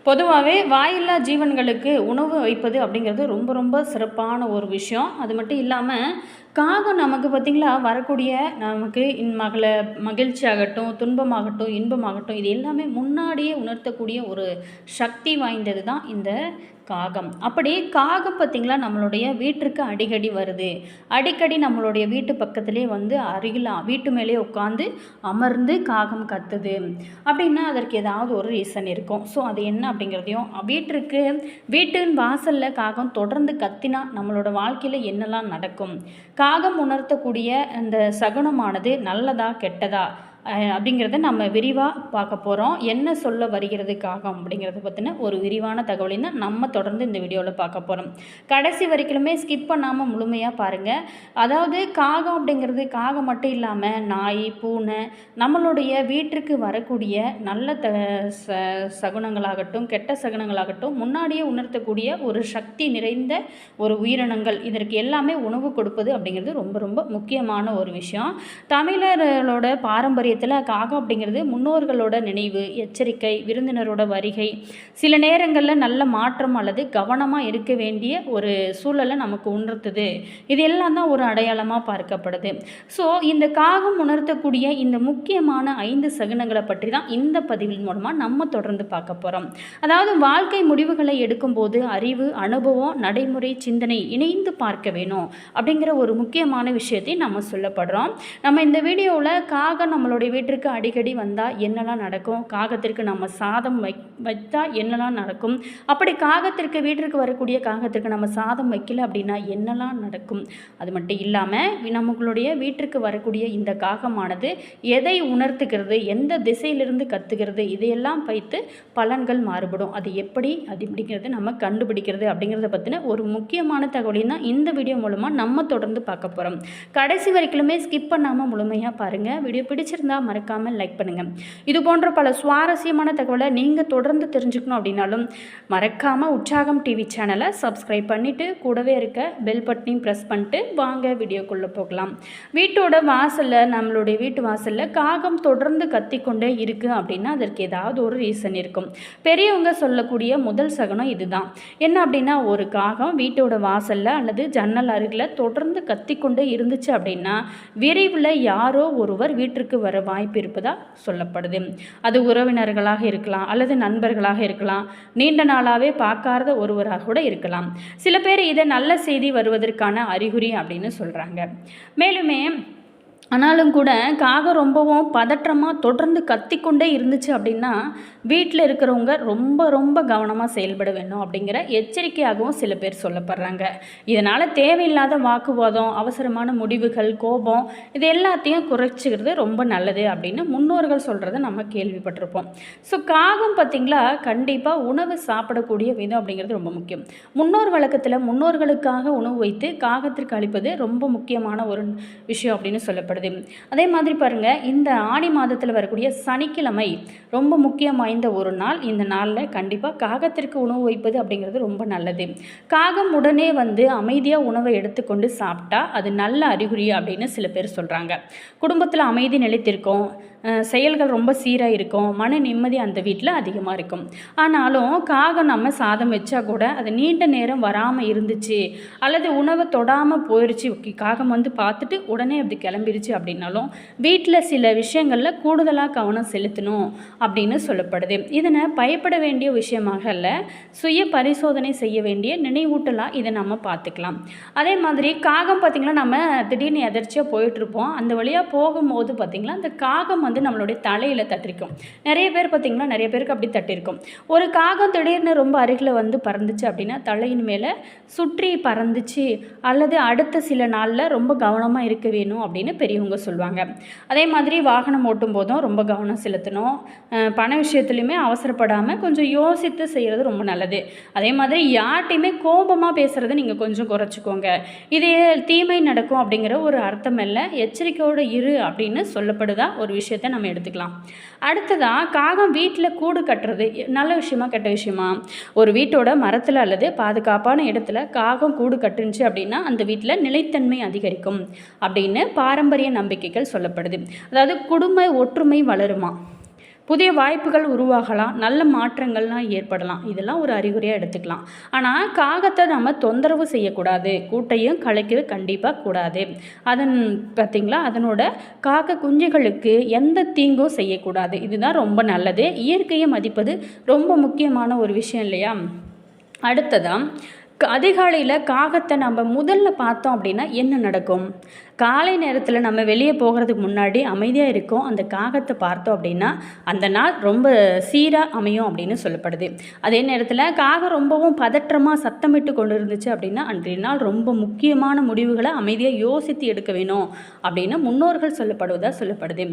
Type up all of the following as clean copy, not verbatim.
பொதுவாகவே வாயில்லா ஜீவன்களுக்கு உணவு வைப்பது அப்படிங்கிறது ரொம்ப ரொம்ப சிறப்பான ஒரு விஷயம். அது மட்டும் இல்லாமல் காகம் நமக்கு பார்த்திங்களா வரக்கூடிய நமக்கு மகிழ்ச்சி ஆகட்டும், துன்பமாகட்டும், இன்பமாகட்டும் இது எல்லாமே முன்னாடியே உணர்த்தக்கூடிய ஒரு சக்தி வாய்ந்தது தான் இந்த காகம். அப்படி காகம் பார்த்திங்களா நம்மளுடைய வீட்டிற்கு அடிக்கடி வருது. அடிக்கடி நம்மளுடைய வீட்டு பக்கத்திலே வந்து அருகில் வீட்டு மேலே உட்காந்து அமர்ந்து காகம் கத்துது அப்படின்னா அதற்கு ஏதாவது ஒரு ரீசன் இருக்கும். ஸோ அது என்ன அப்படிங்கிறதையும் வீட்டின் வாசலில் காகம் தொடர்ந்து கத்தினா நம்மளோட வாழ்க்கையில் என்னெல்லாம் நடக்கும், காகம் உணர்த்தக்கூடிய அந்த சகுனமானது நல்லதா கெட்டதா அப்படிங்கிறத நம்ம விரிவாக பார்க்க போகிறோம். என்ன சொல்ல வருகிறது காகம் அப்படிங்கிறத பற்றின ஒரு விரிவான தகவலினை நம்ம தொடர்ந்து இந்த வீடியோவில் பார்க்க போகிறோம். கடைசி வரைக்குமே ஸ்கிப் பண்ணாமல் முழுமையாக பாருங்கள். அதாவது காகம் அப்படிங்கிறது காகம் மட்டும் இல்லாமல் நாய், பூனை, நம்மளுடைய வீட்டிற்கு வரக்கூடிய நல்ல சகுனங்களாகட்டும் கெட்ட சகுனங்களாகட்டும் முன்னாடியே உணர்த்தக்கூடிய ஒரு சக்தி நிறைந்த ஒரு உயிரினங்கள். இதற்கு எல்லாமே உணவு கொடுப்பது அப்படிங்கிறது ரொம்ப ரொம்ப முக்கியமான ஒரு விஷயம். தமிழர்களோட பாரம்பரிய காகம் அப்படிங்கிறது முன்னோர்களோட நினைவு, எச்சரிக்கை, விருந்தினரோட வருகை, சில நேரங்களில் நல்ல மாற்றம் அல்லது கவனமாக இருக்க வேண்டிய ஒரு சூழலை நமக்கு உணர்த்துது. இது எல்லாம் தான் ஒரு அடையாளமாக பார்க்கப்படுது. ஸோ இந்த காகம் உணர்த்தக்கூடிய இந்த முக்கியமான 5 சகுனங்களை பற்றி தான் இந்த பதிவின் மூலமாக நம்ம தொடர்ந்து பார்க்க போகிறோம். அதாவது வாழ்க்கை முடிவுகளை எடுக்கும்போது அறிவு, அனுபவம், நடைமுறை, சிந்தனை இணைந்து பார்க்க வேணும் அப்படிங்கிற ஒரு முக்கியமான விஷயத்தை நம்ம சொல்லப்படுறோம். நம்ம இந்த வீடியோவில் காகம் நம்மளோட வீட்டிற்கு அடிக்கடி வந்தால் என்னெல்லாம் நடக்கும், காகத்திற்கு நம்ம சாதம் வைத்தா என்னெல்லாம் நடக்கும், அப்படி வீட்டிற்கு வரக்கூடிய காகத்திற்கு நம்ம சாதம் வைக்கல அப்படின்னா என்னெல்லாம் நடக்கும், அது மட்டும் இல்லாமல் நம்மளுடைய வீட்டிற்கு வரக்கூடிய இந்த காகமானது எதை உணர்த்துகிறது, எந்த திசையிலிருந்து கத்துகிறது, இதையெல்லாம் வைத்து பலன்கள் மாறுபடும். அது எப்படி அப்படிங்கிறது நம்ம கண்டுபிடிக்கிறது அப்படிங்கிறத பற்றின ஒரு முக்கியமான தகவலையும் தான் இந்த வீடியோ மூலமாக நம்ம தொடர்ந்து பார்க்க போகிறோம். கடைசி வரைக்குமே ஸ்கிப் பண்ணாமல் முழுமையாக பாருங்கள். வீடியோ பிடிச்சிருந்தா மறக்காமல் லைக் பண்ணுங்கள். இது போன்ற பல சுவாரஸ்யமான தகவலை நீங்கள் தொடர்ந்து தெரிஞ்சுக்கணும் அப்படின்னாலும் மறக்காமல் உற்சாகம் டிவி சேனலை சப்ஸ்கிரைப் பண்ணிவிட்டு கூடவே இருக்க பெல் பட்டனையும் ப்ரெஸ் பண்ணிட்டு வாங்க வீடியோக்குள்ளே போகலாம். நம்மளுடைய வீட்டு வாசலில் காகம் தொடர்ந்து கத்திக்கொண்டே இருக்குது அப்படின்னா அதற்கு ஏதாவது ஒரு ரீசன் இருக்கும். பெரியவங்க சொல்லக்கூடிய முதல் சகுனம் இதுதான். என்ன அப்படின்னா ஒரு காகம் வீட்டோட வாசலில் அல்லது ஜன்னல் அருகில் தொடர்ந்து கத்திக்கொண்டே இருந்துச்சு அப்படின்னா விரைவில் யாரோ ஒருவர் வீட்டிற்கு வர வாய்ப்பு இருப்பதா சொல்லப்படுது. அது உறவினர்களாக இருக்கலாம் அல்லது நண்பர்களாக இருக்கலாம், நீண்ட நாளாகவே பார்க்காத ஒருவராக கூட இருக்கலாம். சில பேர் இதை நல்ல செய்தி வருவதற்கான அறிகுறி அப்படின்னு சொல்கிறாங்க. மேலுமே ஆனாலும் கூட காகம் ரொம்பவும் பதற்றமாக தொடர்ந்து கத்திக்கொண்டே இருந்துச்சு அப்படின்னா வீட்டில் இருக்கிறவங்க ரொம்ப ரொம்ப கவனமாக செயல்பட வேணும் அப்படிங்கிற எச்சரிக்கையாகவும் சில பேர் சொல்லப்படுறாங்க. இதனால் தேவையில்லாத வாக்குவாதம், அவசரமான முடிவுகள், கோபம் இது எல்லாத்தையும் குறைச்சிக்கிறது ரொம்ப நல்லது அப்படின்னு முன்னோர்கள் சொல்கிறத நம்ம கேள்விப்பட்டிருப்போம். ஸோ காகம் பார்த்திங்களா கண்டிப்பாக உணவு சாப்பிடக்கூடிய விதம் அப்படிங்கிறது ரொம்ப முக்கியம். முன்னோர் வழக்கத்தில் முன்னோர்களுக்காக உணவு வைத்து காகத்திற்கு அளிப்பது ரொம்ப முக்கியமான ஒரு விஷயம் அப்படின்னு சொல்லப்படுது. அதே மாதிரி பாருங்கள், இந்த ஆடி மாதத்தில் வரக்கூடிய சனிக்கிழமை ரொம்ப முக்கியம் வாய்ந்த ஒரு நாள். இந்த நாளில் கண்டிப்பாக காகத்திற்கு உணவு வைப்பது அப்படிங்கிறது ரொம்ப நல்லது. காகம் உடனே வந்து அமைதியாக உணவை எடுத்துக்கொண்டு சாப்பிட்டா அது நல்ல அறிகுறி அப்படின்னு சில பேர் சொல்கிறாங்க. குடும்பத்தில் அமைதி நிலைத்திருக்கும், செயல்கள் ரொம்ப சீராக இருக்கும், மன நிம்மதி அந்த வீட்டில் அதிகமாக இருக்கும். ஆனாலும் காகம் நம்ம சாதம் வச்சா கூட அது நீண்ட நேரம் வராமல் இருந்துச்சு அல்லது உணவை தொடாமல் போயிடுச்சு, காகம் வந்து பார்த்துட்டு உடனே அப்படி கிளம்பிடுச்சு அப்படின்னாலும் வீட்டில் சில விஷயங்களில் கூடுதலாக கவனம் செலுத்தணும் அப்படின்னு சொல்லப்படுது. இதனை பயப்பட வேண்டிய விஷயமாக இல்லை, சுய பரிசோதனை செய்ய வேண்டிய நினைவூட்டலாக இதை நம்ம பார்த்துக்கலாம். அதே மாதிரி காகம் பார்த்திங்கன்னா நம்ம திடீர்னு எதர்ச்சியாக போயிட்டுருப்போம், அந்த வழியாக போகும்போது பார்த்திங்களா அந்த காகம் வந்து நம்மளுடைய தலையில் தட்டிருக்கும். நிறைய பேருக்கு அப்படி தட்டிருக்கும். ஒரு காகம் திடீர்னு ரொம்ப அருகில் வந்து பறந்துச்சு அப்படின்னா தலையின் மேலே சுற்றி பறந்துச்சு அல்லது அடுத்த சில நாளில் ரொம்ப கவனமாக இருக்க வேணும் அப்படின்னு பெரியவங்க சொல்லுவாங்க. அதே மாதிரி வாகனம் ஓட்டும் போதும் ரொம்ப கவனம் செலுத்தணும். பண விஷயத்துலையுமே அவசரப்படாமல் கொஞ்சம் யோசித்து செய்கிறது ரொம்ப நல்லது. அதே மாதிரி யார்ட்டையுமே கோபமாக பேசுகிறத நீங்கள் கொஞ்சம் குறைச்சிக்கோங்க. இதே தீமை நடக்கும் அப்படிங்கிற ஒரு அர்த்தம் இல்லை, எச்சரிக்கையோடு இரு அப்படின்னு சொல்லப்படுதா ஒரு விஷயத்தை நம்ம எடுத்துக்கலாம். அடுத்ததாக காகம் வீட்டில் கூடு கட்டுறது நல்ல விஷயமா கெட்ட விஷயமா? ஒரு வீட்டோட மரத்தில் அல்லது பாதுகாப்பான இடத்துல காகம் கூடு கட்டுச்சு அப்படின்னா அந்த வீட்டில் நிலைத்தன்மை அதிகரிக்கும் அப்படின்னு பாரம்பரிய நம்பிக்கைகள் சொல்லப்படுது. அதாவது குடும்ப ஒற்றுமை வளருமா. புதிய வாய்ப்புகள் உருவாகலாம், நல்ல மாற்றங்கள்லாம் ஏற்படலாம். இதெல்லாம் ஒரு அறிகுறியாக எடுத்துக்கலாம். ஆனால் காகத்தை நம்ம தொந்தரவு செய்யக்கூடாது, கூட்டையும் கலைக்க கண்டிப்பாக கூடாது. பார்த்திங்களா, அதனோட காக்க குஞ்சுகளுக்கு எந்த தீங்கும் செய்யக்கூடாது. இதுதான் ரொம்ப நல்லது. இயற்கையை மதிப்பது ரொம்ப முக்கியமான ஒரு விஷயம் இல்லையா? அடுத்ததான், அதிகாலையில் காகத்தை நம்ம முதல்ல பார்த்தோம் அப்படின்னா என்ன நடக்கும்? காலை நேரத்தில் நம்ம வெளியே போகிறதுக்கு முன்னாடி அமைதியாக இருக்கும் அந்த காகத்தை பார்த்தோம் அப்படின்னா அந்த நாள் ரொம்ப சீராக அமையும் அப்படின்னு சொல்லப்படுது. அதே நேரத்தில் காகம் ரொம்பவும் பதற்றமாக சத்தமிட்டு கொண்டு இருந்துச்சு அப்படின்னா அன்றைய நாள் ரொம்ப முக்கியமான முடிவுகளை அமைதியாக யோசித்து எடுக்க வேணும் அப்படின்னு முன்னோர்கள் சொல்லப்படுவதாக சொல்லப்படுது.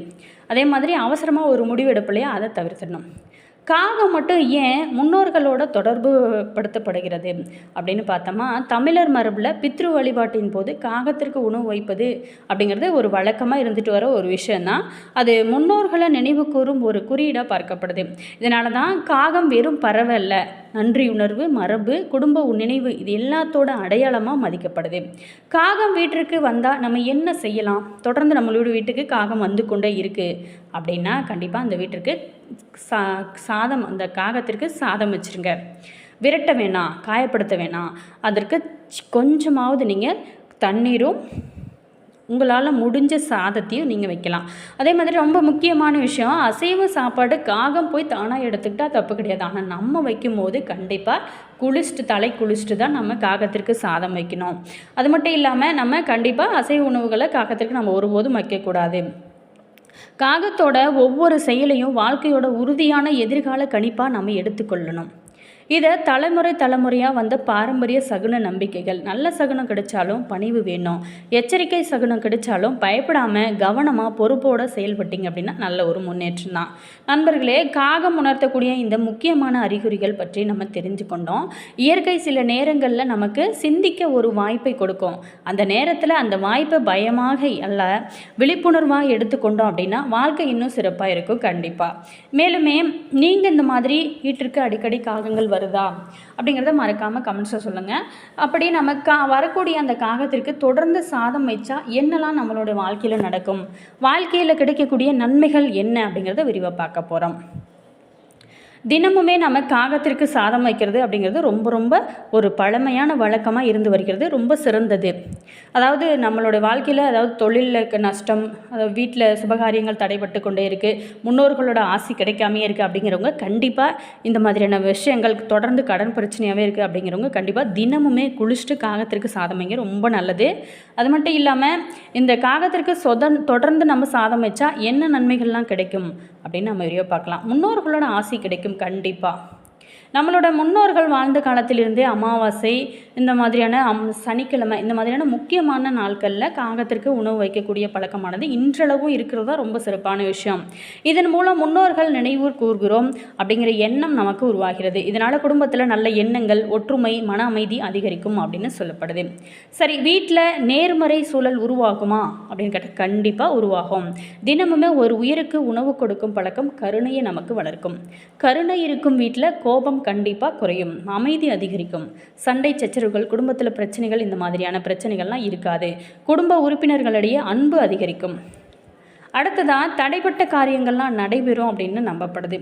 அதே மாதிரி அவசரமாக ஒரு முடிவு எடுப்பலையா அதை தவிர்த்திடணும். காகம் மட்டும் ஏன் முன்னோர்களோட தொடர்பு படுத்தப்படுகிறது அப்படின்னு பார்த்தோமா, தமிழர் மரபில் பித்ரு வழிபாட்டின் போது காகத்திற்கு உணவு வைப்பது அப்படிங்கிறது ஒரு வழக்கமாக இருந்துட்டு வர ஒரு விஷயந்தான். அது முன்னோர்களை நினைவு கூறும் ஒரு குறியீடாக பார்க்கப்படுது. இதனால தான் காகம் வெறும் பறவை இல்லை, நன்றியுணர்வு, மரபு, குடும்ப நினைவு இது எல்லாத்தோட அடையாளமாக மதிக்கப்படுது. காகம் வீட்டிற்கு வந்தால் நம்ம என்ன செய்யலாம்? தொடர்ந்து நம்மளோட வீட்டுக்கு காகம் வந்து கொண்டே இருக்குது அப்படின்னா கண்டிப்பாக அந்த வீட்டிற்கு சாதம், அந்த காகத்திற்கு சாதம் வச்சுருங்க. விரட்ட வேணாம், காயப்படுத்த வேணாம். அதற்கு கொஞ்சமாவது நீங்கள் தண்ணீரும் உங்களால் முடிஞ்ச சாதத்தையும் நீங்கள் வைக்கலாம். அதே மாதிரி ரொம்ப முக்கியமான விஷயம், அசைவ சாப்பாடு காகம் போய் தானாக எடுத்துக்கிட்டால் தப்பு கிடையாது. ஆனால் நம்ம வைக்கும்போது கண்டிப்பாக தலை குளிச்சுட்டு தான் நம்ம காகத்திற்கு சாதம் வைக்கணும். அது மட்டும் இல்லாமல் நம்ம கண்டிப்பாக அசைவ உணவுகளை காகத்திற்கு நம்ம ஒருபோதும் வைக்கக்கூடாது. காகத்தோட ஒவ்வொரு செயலையும் வாழ்க்கையோட உறுதியான எதிர்கால கணிப்பாக நம்ம எடுத்துக்கொள்ளணும். இதை தலைமுறையாக வந்த பாரம்பரிய சகுன நம்பிக்கைகள். நல்ல சகுனம் கிடைச்சாலும் பணிவு வேணும், எச்சரிக்கை சகுனம் கிடைச்சாலும் பயப்படாமல் கவனமாக பொறுப்போடு செயல்பட்டீங்க அப்படின்னா நல்ல ஒரு முன்னேற்றம் தான். நண்பர்களே, காகம் உணர்த்தக்கூடிய இந்த முக்கியமான அறிகுறிகள் பற்றி நம்ம தெரிஞ்சுக்கொண்டோம். இயற்கை சில நேரங்களில் நமக்கு சிந்திக்க ஒரு வாய்ப்பை கொடுக்கும். அந்த நேரத்தில் அந்த வாய்ப்பை பயமாக அல்ல விழிப்புணர்வாக எடுத்துக்கொண்டோம் அப்படின்னா வாழ்க்கை இன்னும் சிறப்பாக இருக்கும் கண்டிப்பாக. மேலுமே நீங்கள் இந்த மாதிரி வீட்டிற்கு அடிக்கடி காகங்கள் வருதா அப்படிங்கிறத மறக்காமல் கமெண்ட்ஸில் சொல்லுங்கள். அப்படி நம்ம வரக்கூடிய அந்த காகத்திற்கு தொடர்ந்து சாதம் வச்சா என்னெல்லாம் நம்மளோட வாழ்க்கையில் நடக்கும், வாழ்க்கையில் கிடைக்கக்கூடிய நன்மைகள் என்ன அப்படிங்கிறத விரிவாக பார்க்க போகிறோம். தினமுமே நம்ம காகத்திற்கு சாதம் வைக்கிறது அப்படிங்கிறது ரொம்ப ரொம்ப ஒரு பழமையான வழக்கமாக இருந்து வருகிறது, ரொம்ப சிறந்தது. அதாவது நம்மளோட வாழ்க்கையில், அதாவது தொழிலில் நஷ்டம், அதாவது வீட்டில் சுபகாரியங்கள் தடைபட்டு கொண்டே இருக்குது, முன்னோர்களோட ஆசி கிடைக்காமே இருக்குது அப்படிங்கிறவங்க கண்டிப்பாக இந்த மாதிரியான விஷயங்கள் தொடர்ந்து கடன் பிரச்சனையாகவே இருக்குது அப்படிங்கிறவங்க கண்டிப்பாக தினமுமே குளிச்சுட்டு காகத்திற்கு சாதம் வைங்க, ரொம்ப நல்லது. அது மட்டும் இல்லாமல் இந்த காகத்திற்கு தொடர்ந்து நம்ம சாதம் வச்சா என்ன நன்மைகள்லாம் கிடைக்கும் அப்படின்னு நம்ம விரிவாக பார்க்கலாம். முன்னோர்களோட ஆசி கிடைக்கும் கண்டிப்பாக. நம்மளோட முன்னோர்கள் வாழ்ந்த காலத்திலிருந்தே அமாவாசை இந்த மாதிரியான சனிக்கிழமை இந்த மாதிரியான முக்கியமான நாட்களில் காகத்திற்கு உணவு வைக்கக்கூடிய பழக்கமானது இன்றளவும் இருக்கிறதா ரொம்ப சிறப்பான விஷயம். இதன் மூலம் முன்னோர்கள் நினைவு கூர்கிறோம் அப்படிங்கிற எண்ணம் நமக்கு உருவாகிறது. இதனால் குடும்பத்தில் நல்ல எண்ணங்கள், ஒற்றுமை, மன அமைதி அதிகரிக்கும் அப்படின்னு சொல்லப்படுது. சரி, வீட்டில் நேர்மறை சூழல் உருவாகுமா அப்படின்னு கேட்டால் கண்டிப்பாக உருவாகும். தினமுமே ஒரு உயிருக்கு உணவு கொடுக்கும் பழக்கம் கருணையை நமக்கு வளர்க்கும். கருணை இருக்கும் வீட்டில் கோபம் கண்டிப்பாக குறையும், அமைதி அதிகரிக்கும், சண்டை சச்சரவுகள், குடும்பத்தில் பிரச்சனைகள் இந்த மாதிரியான பிரச்சனைகள்லாம் இருக்காது, குடும்ப உறுப்பினர்களிடையே அன்பு அதிகரிக்கும். அடுத்ததான் தடைப்பட்ட காரியங்கள்லாம் நடைபெறும் அப்படின்னு நம்பப்படுது.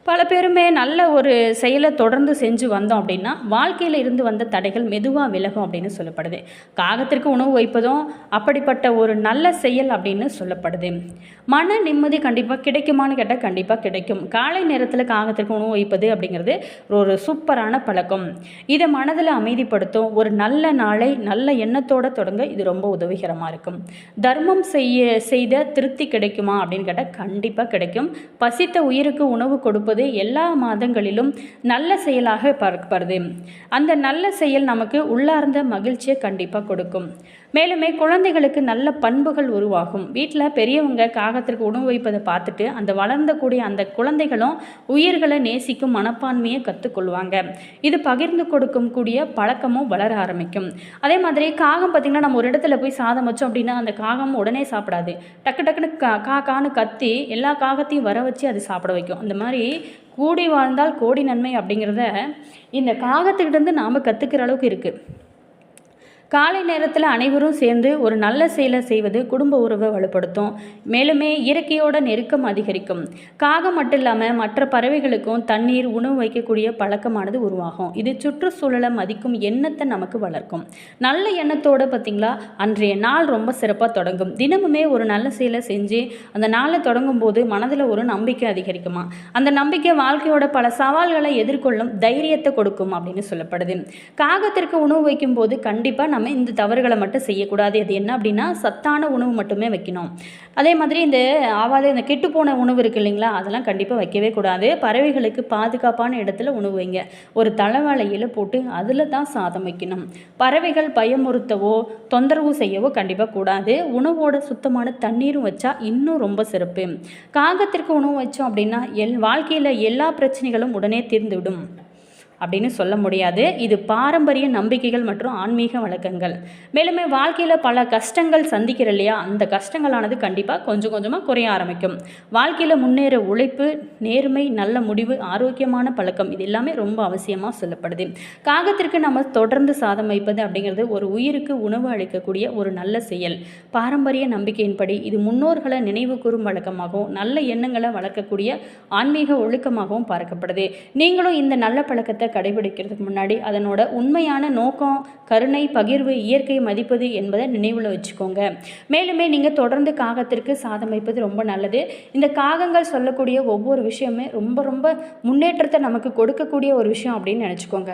பல பேருமே நல்ல ஒரு செயலை தொடர்ந்து செஞ்சு வந்தோம் அப்படின்னா வாழ்க்கையில் இருந்து வந்த தடைகள் மெதுவாக விலகும் அப்படின்னு சொல்லப்படுது. காகத்திற்கு உணவு வைப்பதும் அப்படிப்பட்ட ஒரு நல்ல செயல் அப்படின்னு சொல்லப்படுது. மன நிம்மதி கண்டிப்பாக கிடைக்குமான்னு கேட்டால் கண்டிப்பாக கிடைக்கும். காலை நேரத்தில் காகத்திற்கு உணவு வைப்பது அப்படிங்கிறது ஒரு சூப்பரான பழக்கம். இதை மனதில் அமைதிப்படுத்தும். ஒரு நல்ல நாளை நல்ல எண்ணத்தோடு தொடங்க இது ரொம்ப உதவிகரமாக இருக்கும். தர்மம் செய்த திருப்தி கிடைக்குமா அப்படின்னு கேட்டால் கண்டிப்பாக கிடைக்கும். பசித்த உயிருக்கு உணவு கொடுப்பது எல்லா மாதங்களிலும் நல்ல செயலாக பார்க்கப்படுது. அந்த நல்ல செயல் நமக்கு உள்ளார்ந்த மகிழ்ச்சியை கண்டிப்பாக கொடுக்கும். மேலுமே குழந்தைகளுக்கு நல்ல பண்புகள் உருவாகும். வீட்டில் பெரியவங்க காகத்திற்கு உணவு வைப்பதை பார்த்துட்டு அந்த வளர்ந்தக்கூடிய அந்த குழந்தைகளும் உயிர்களை நேசிக்கும் மனப்பான்மையை கற்றுக்கொள்வாங்க. இது பகிர்ந்து கொடுக்கும் கூடிய பழக்கமும் வளர ஆரம்பிக்கும். அதே மாதிரி காகம் பார்த்திங்கன்னா, நம்ம ஒரு இடத்துல போய் சாதம் வச்சோம் அப்படின்னா அந்த காகம் உடனே சாப்பிடாது. டக்குன்னு காக்கான்னு கத்தி எல்லா காகத்தையும் வர வச்சு அது சாப்பிட வைக்கும். அந்த மாதிரி கூடி வாழ்ந்தால் கோடி நன்மை அப்படிங்கிறத இந்த காகத்துக்கிட்டேருந்து நாம் கற்றுக்கிற அளவுக்கு இருக்குது. காலை நேரத்தில் அனைவரும் சேர்ந்து ஒரு நல்ல செயலை செய்வது குடும்ப உறவை வலுப்படுத்தும். மேலுமே இயற்கையோட நெருக்கம் அதிகரிக்கும். காகம் மட்டும் இல்லாமல் மற்ற பறவைகளுக்கும் தண்ணீர் உணவு வைக்கக்கூடிய பழக்கமானது உருவாகும். இது சுற்றுச்சூழலை மதிக்கும் எண்ணத்தை நமக்கு வளர்க்கும். நல்ல எண்ணத்தோடு பார்த்திங்களா அன்றைய நாள் ரொம்ப சிறப்பாக தொடங்கும். தினமுமே ஒரு நல்ல செயலை செஞ்சு அந்த நாளை தொடங்கும் போது மனதில் ஒரு நம்பிக்கை அதிகரிக்குமா. அந்த நம்பிக்கை வாழ்க்கையோட பல சவால்களை எதிர்கொள்ளும் தைரியத்தை கொடுக்கும் அப்படின்னு சொல்லப்படுது. காகத்திற்கு உணவு வைக்கும் போது கண்டிப்பாக நம்ம இந்த தவறுகளை மட்டும் செய்யக்கூடாது. அது என்ன அப்படின்னா சத்தான உணவு மட்டுமே வைக்கணும். அதே மாதிரி இந்த இந்த கெட்டுப்போன உணவு இருக்குது இல்லைங்களா, அதெல்லாம் கண்டிப்பாக வைக்கவே கூடாது. பறவைகளுக்கு பாதுகாப்பான இடத்துல உணவு வைங்க. ஒரு தலைவாழையில் போட்டு அதில் தான் சாதம் வைக்கணும். பறவைகள் பயமுறுத்தவோ தொந்தரவு செய்யவோ கண்டிப்பாக கூடாது. உணவோட சுத்தமான தண்ணீரும் வச்சா இன்னும் ரொம்ப சிறப்பு. காகத்திற்கு உணவு வச்சோம் அப்படின்னா வாழ்க்கையில் எல்லா பிரச்சனைகளும் உடனே தீர்ந்துவிடும் அப்படின்னு சொல்ல முடியாது. இது பாரம்பரிய நம்பிக்கைகள் மற்றும் ஆன்மீக வழக்கங்கள். மேலுமே வாழ்க்கையில் பல கஷ்டங்கள் சந்திக்கிற இல்லையா, அந்த கஷ்டங்களானது கண்டிப்பாக கொஞ்சம் கொஞ்சமாக குறைய ஆரம்பிக்கும். வாழ்க்கையில் முன்னேற உழைப்பு, நேர்மை, நல்ல முடிவு, ஆரோக்கியமான பழக்கம் இது எல்லாமே ரொம்ப அவசியமாக சொல்லப்படுது. காகத்திற்கு நம்ம தொடர்ந்து சாதம் வைப்பது அப்படிங்கிறது ஒரு உயிருக்கு உணவு அளிக்கக்கூடிய ஒரு நல்ல செயல். பாரம்பரிய நம்பிக்கையின்படி இது முன்னோர்களை நினைவு கூறும் வழக்கமாகவும் நல்ல எண்ணங்களை வளர்க்கக்கூடிய ஆன்மீக ஒழுக்கமாகவும் பார்க்கப்படுது. நீங்களும் இந்த நல்ல பழக்கத்தை கடைபிடிக்கிறதுக்கு முன்னாடி அதனோட உண்மையான நோக்கம், கருணை, பகிர்வு, இயற்கையை மதிப்பது என்பதை நினைவில் வச்சுக்கோங்க. மேலுமே நீங்கள் தொடர்ந்து காகத்திற்கு சாதம் வைப்பது ரொம்ப நல்லது. இந்த காகங்கள் சொல்லக்கூடிய ஒவ்வொரு விஷயமே ரொம்ப ரொம்ப முன்னேற்றத்தை நமக்கு கொடுக்கக்கூடிய ஒரு விஷயம் அப்படின்னு நினச்சிக்கோங்க.